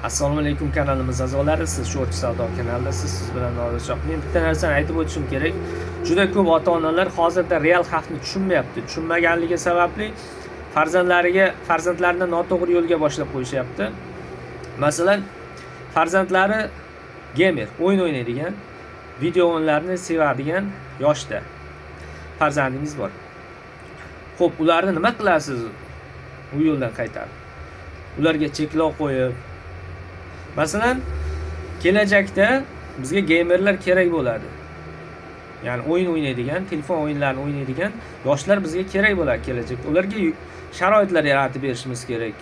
Assalomu alaykum kanalimiz a'zolari, siz Sho'rchi Savdo kanalidasiz. Siz bilan Nodirshah. Men bitta narsani aytib o'tishim kerak. Juda ko'p ota-onalar hozirda real xavfni tushunmayapti. Tushunmaganligi sababli farzandlarini noto'g'ri yo'lga boshlab qo'yishyapti. Masalan, farzandlari gamer, o'yin o'ynaydigan, video o'yinlarni sevadigan yoshda farzandingiz bor. Xo'p, ularni nima qilasiz? U yo'ldan qaytarib. Ularga cheklov qo'yib, masalan, kelajakda bizga gamerlar kerak bo'ladi. Ya'ni o'yin o'ynaydigan, telefon o'yinlarini o'ynaydigan yoshlar bizga kerak bo'ladi kelajakda. Ularga sharoitlar yaratib berishimiz kerak.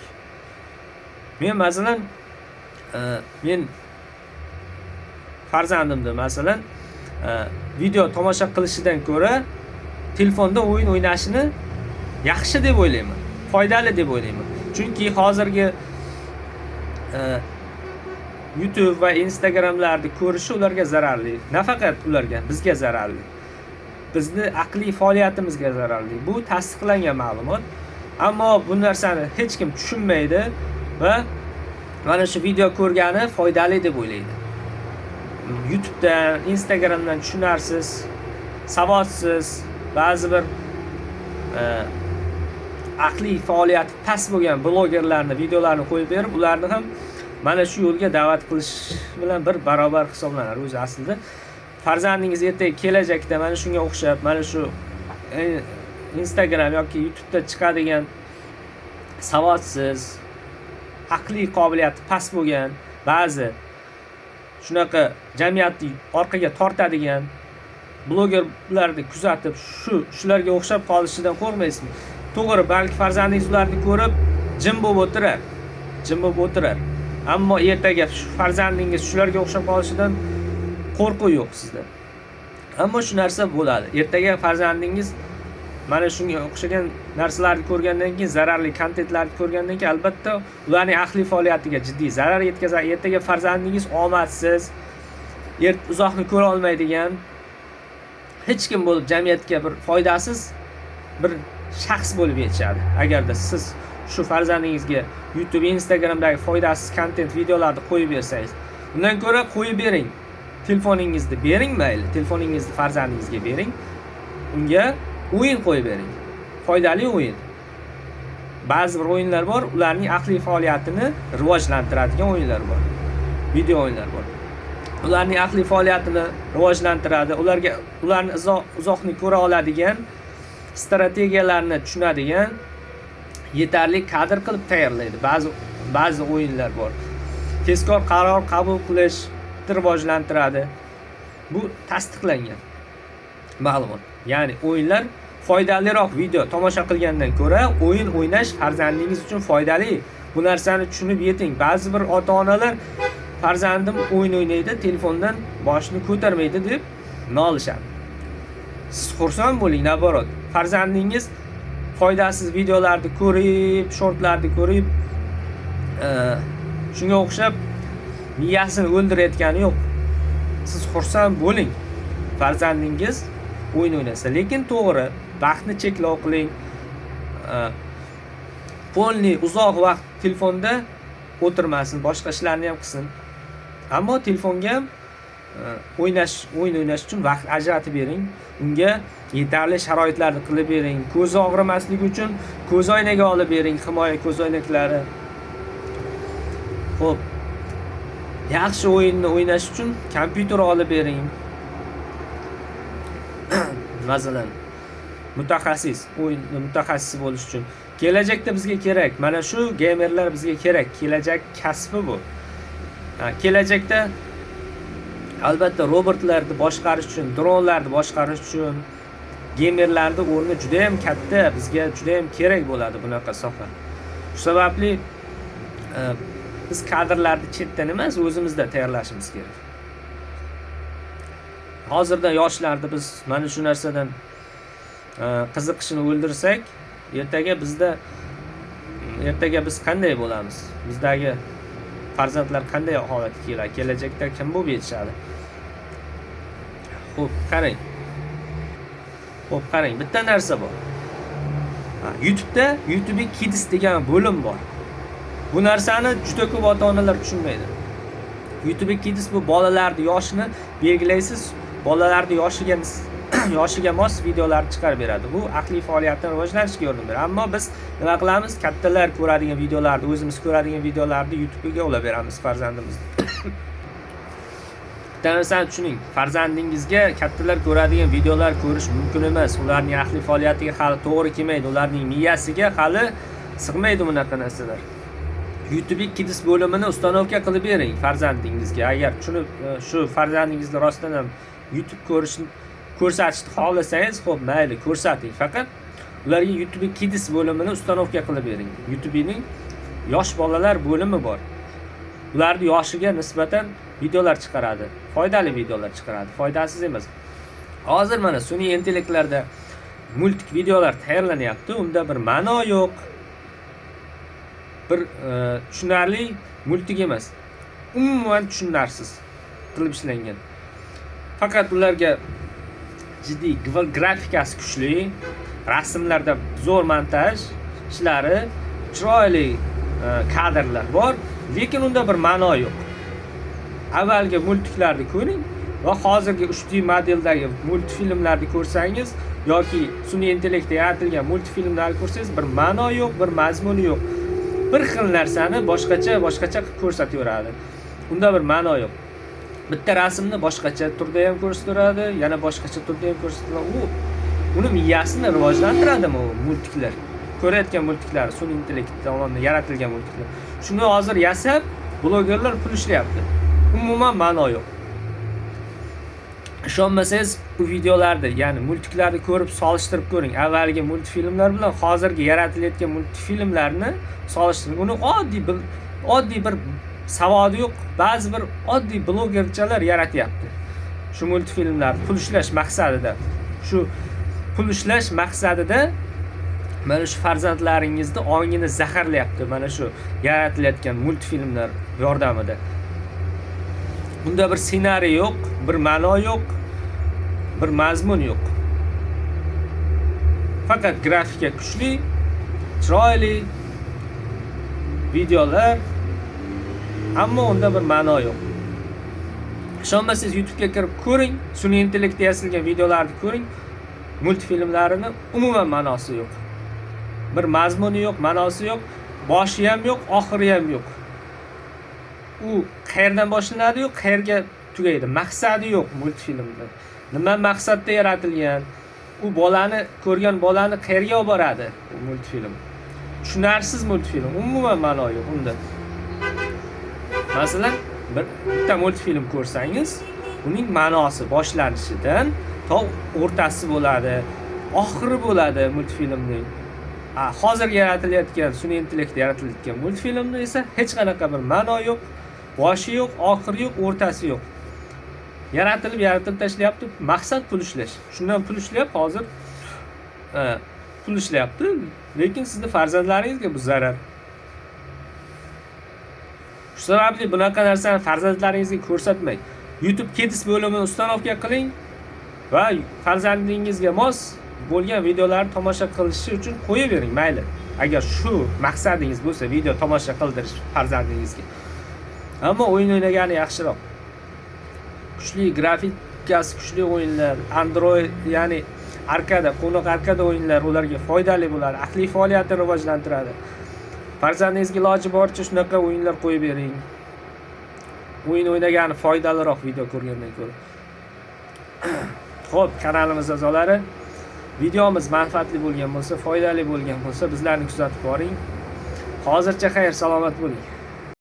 Men masalan, men farzandimni masalan video tomosha qilishidan ko'ra telefonda o'yin o'ynashini yaxshi deb o'ylayman, foydali deb o'ylayman. Chunki hozirgi YouTube va Instagramlarni ko'rishi ularga zararli. Nafaqat ularga, bizga zararli. Bizni aqliy faoliyatimizga zararli. Bu tasdiqlangan ma'lumot. Ammo bu narsani hech kim tushunmaydi va mana shu video ko'rgani foydali deb o'ylaydi. YouTubedan, Instagramdan tushunarsiz, savodsiz, ba'zi bir aqliy faoliyati past bo'lgan blogerlarni videolarini qo'yib berib, ularni ham mana shu yo'lga da'vat qilish bilan bir barobar hisoblanadi. O'zi aslida farzandingiz ertaga kelajakda mana shunga o'xshab, mana shu Instagram yoki YouTube'da chiqadigan savodsiz, aqliy qobiliyati past bo'lgan, ba'zi shunaqa jamiyatni orqaga tortadigan blogerlarni kuzatib, shularga o'xshab qolishidan qo'rqmaysizmi? To'g'ri, balki farzandingiz ularni ko'rib jim bo'lib o'tirar. Ammo ertaga farzandingiz shularga o'xshab qolishidan qo'rquv yo'q sizda. Ammo shu narsa bo'ladi. Ertaga farzandingiz mana shunga o'xshagan narsalarni ko'rgandan keyin, zararli kontentlarni ko'rgandan keyin albatta ularning aqliy faoliyatiga jiddiy zarar yetkazadi. Ertaga farzandingiz omadsiz, uzoqni ko'ra olmaydigan, hech kim bo'lib jamiyatga bir foydasiz bir shaxs bo'lib yetishadi. Agarda siz shu farzandingizga YouTube, Instagramdagi foydasiz kontent videolarni qo'yib bersangiz, undan ko'ra qo'yib bering. Telefoningizni bering mayli, telefoningizni farzandingizga bering. Unga o'yin qo'yib bering. Foydali o'yin. Ba'zi bir o'yinlar bor, ularning aqliy faoliyatini rivojlantiradigan o'yinlar bor. Video o'yinlar bor. Ularning aqliy faoliyatini rivojlantiradi, ularni uzoqni ko'ra oladigan, strategiyalarni tushunadigan, yetarli kadr qilib tayyorlaydi. Ba'zi o'yinlar bor. Tezkor qaror qabul qilish rivojlantiradi. Bu tasdiqlangan ma'lumot. Ya'ni o'yinlar foydaliroq video tomosha qilgandan ko'ra o'yin o'ynash farzandingiz uchun foydali. Bu narsani tushunib yeting. Ba'zi bir ota-onalar farzandim o'yin o'ynaydi, telefondan boshini ko'tarmaydi deb nolishadi. Siz xursand bo'ling, naborot. Farzandingiz foydasiz videolarni ko'rib, shortlarni ko'rib, shunga o'xshab miyasini o'ldirayotgani yo'q. Siz xursand bo'ling. Farzandingiz o'yin o'ynasa, lekin to'g'ri, vaqtni cheklov qiling. Polni uzoq vaqt telefonda o'tirmasin, boshqa ishlarni ham qilsin. Ammo telefonga ham o'yin o'ynash uchun vaqt ajratib bering. Unga yetarli sharoitlarni qilib bering. Ko'zi og'rimasligi uchun ko'z oynaga olib bering, himoya ko'z oynaklari. Xo'p. Yaxshi o'yinni o'ynash uchun kompyuter olib bering. Masalan, mutaxassis bo'lish uchun kelajakda bizga kerak. Mana shu gamerlar bizga kerak. Kelajak kasbi bu. Kelajakda albatta robotlarni boshqarish uchun, dronlarni boshqarish uchun gamerlarning o'rni juda ham katta, bizga juda ham kerak bo'ladi bunaqa soha. Shu sababli biz kadrlarni chetdan emas, o'zimizda tayyorlashimiz kerak. Hozirda yoshlarni biz mana shu narsadan qiziqishini o'ldirsak, ertaga biz qanday bo'lamiz? Bizdagi farzandlar qanday holatga keladi? Kelajakda kim bo'lib yetishadi? Xo'p, qarang. Bitta narsa bor. YouTube Kids degan bo'lim bor. Bu narsani juda ko'p ota-onalar tushunmaydi. YouTube Kids bu bolalarning yoshini belgilaysiz, bolalarning yoshiga mos videolarni chiqarib beradi. Bu aqliy faoliyatni rivojlanishiga yordam beradi. Ammo biz nima qilamiz? Kattalar ko'radigan videolarni, o'zimiz ko'radigan videolarni YouTube'ga ulab beramiz farzandimizga. Bitta narsani tushuning, farzandingizga kattalar ko'radigan videolar ko'rish mumkin emas. Ularning aqliy faoliyatiga hali to'g'ri kelmaydi, ularning miyasiga hali sig'maydi bunaqa narsalar. YouTube Kids bo'limini ustanovka qilib bering farzandingizga. Agar shu farzandingizni rostdan ham YouTube ko'rsatishni xohlasangiz, xo'p, mayli, ko'rsating. Faqat ularga YouTube Kids bo'limini ustanovka qilib bering. YouTube'ning yosh bolalar bo'limi bor. Ularning yoshiga nisbatan videolar chiqaradi. Foydali videolar chiqaradi, foydasiz emas. Hozir mana sun'iy intellektlarda multik videolar tayyorlanyapti. Unda bir ma'no yo'q. Bir tushunarli multik emas. Umuman tushunarsiz qilib ishlangan. Faqat ularga jiddiy grafikasi kuchli, rasmlarda zo'r montaj ishlari, chiroyli kadrlar bor, lekin unda bir ma'no yo'q. Avvalgi multiklarni ko'ring va hozirgi 3D modeldagi multfilmlarni ko'rsangiz yoki sun'iy intellektda yaratilgan multfilmlarni ko'rsangiz bir ma'no yo'q, bir mazmuni yo'q. Bir xil narsani boshqacha qilib ko'rsataveradi. Unda bir ma'no yo'q. Bitta rasmni boshqacha turda ham ko'rsataradi, yana boshqacha turda ham ko'rsataradi. Uni miyasini rivojlantiradimi u multiklar? Ko'rayotgan multiklar, sun'iy intellekt tomonidan yaratilgan multiklar. Shuni hozir yasab, blogerlar pul ishlayapti. Umuman ma'no yo'q. Ishonmasangiz, bu videolarni, ya'ni multiklarni ko'rib solishtirib ko'ring. Avvalgi multfilmlar bilan hozirgi yaratilayotgan multfilmlarni solishtiring. Uni oddiy bir savodi yo'q, ba'zi bir oddiy blogerchalar yaratyapti. Shu multfilmlarni pul ishlash maqsadida. Shu pul ishlash maqsadida mana shu farzandlaringizni ongini zaharlayapti. Mana shu yaratilayotgan multfilmlar yordamida. Bunda bir ssenariy yo'q, bir ma'no yo'q, bir mazmun yo'q. Faqat grafika kuchli, chiroyli videolar, ammo unda bir ma'no yo'q. Ishonmasangiz YouTube'ga kirib ko'ring, sun'iy intellektda yasalgan videolarni ko'ring, multfilmlarini umuman ma'nosi yo'q. Bir mazmuni yo'q, ma'nosi yo'q, boshi ham yo'q, oxiri ham yo'q. U qayerdan boshlanadi-yu, qayerga tugaydi. Maqsadi yo'q multfilmda. Nima maqsadda yaratilgan? U ko'rgan bolani qayerga olib boradi u multfilm? Tushunarsiz multfilm, umuman ma'no yo'q unda. Masalan, bitta multfilm ko'rsangiz, uning ma'nosi boshlanishidan to o'rtasi bo'ladi, oxiri bo'ladi multfilmning. Hozirgi yaratilayotgan sun'iy intellektda yaratilayotgan multfilmda esa hech qanaqa bir ma'no yo'q, boshi yo'q, oxiri yo'q, o'rtasi yo'q. Yaratib tashlayapti. Maqsad pul ishlash. Shundan pul ishlayapti hozir. Pul ishlayapti, lekin sizni farzandlaringizga bu zarar. Shu sababli bunaqa narsani farzandlaringizga ko'rsatmang. YouTube Kids bo'limini ustanovka qiling va farzandingizga mos bo'lgan videolarni tomosha qilishi uchun qo'yib bering, mayli. Agar shu maqsadingiz bo'lsa, video tomosha qildirish farzandingizga. Ammo o'yin o'ynagani yaxshiroq. Kuchli grafikasi, kuchli o'yinlar, Android, ya'ni qo'noq arkada o'yinlar ularga foydali bo'ladi, aqliy faoliyatni rivojlantiradi. Farzandingizga iloji boricha shunaqa o'yinlar qo'yib bering. O'yin o'ynagani foydaliroq video ko'rgandan ko'ra. Xo'p, kanalimiz a'zolari, videomiz manfaatli bo'lgan bo'lsa, foydali bo'lgan bo'lsa, bizlarni kuzatib boring. Hozircha xayr, salomat bo'ling.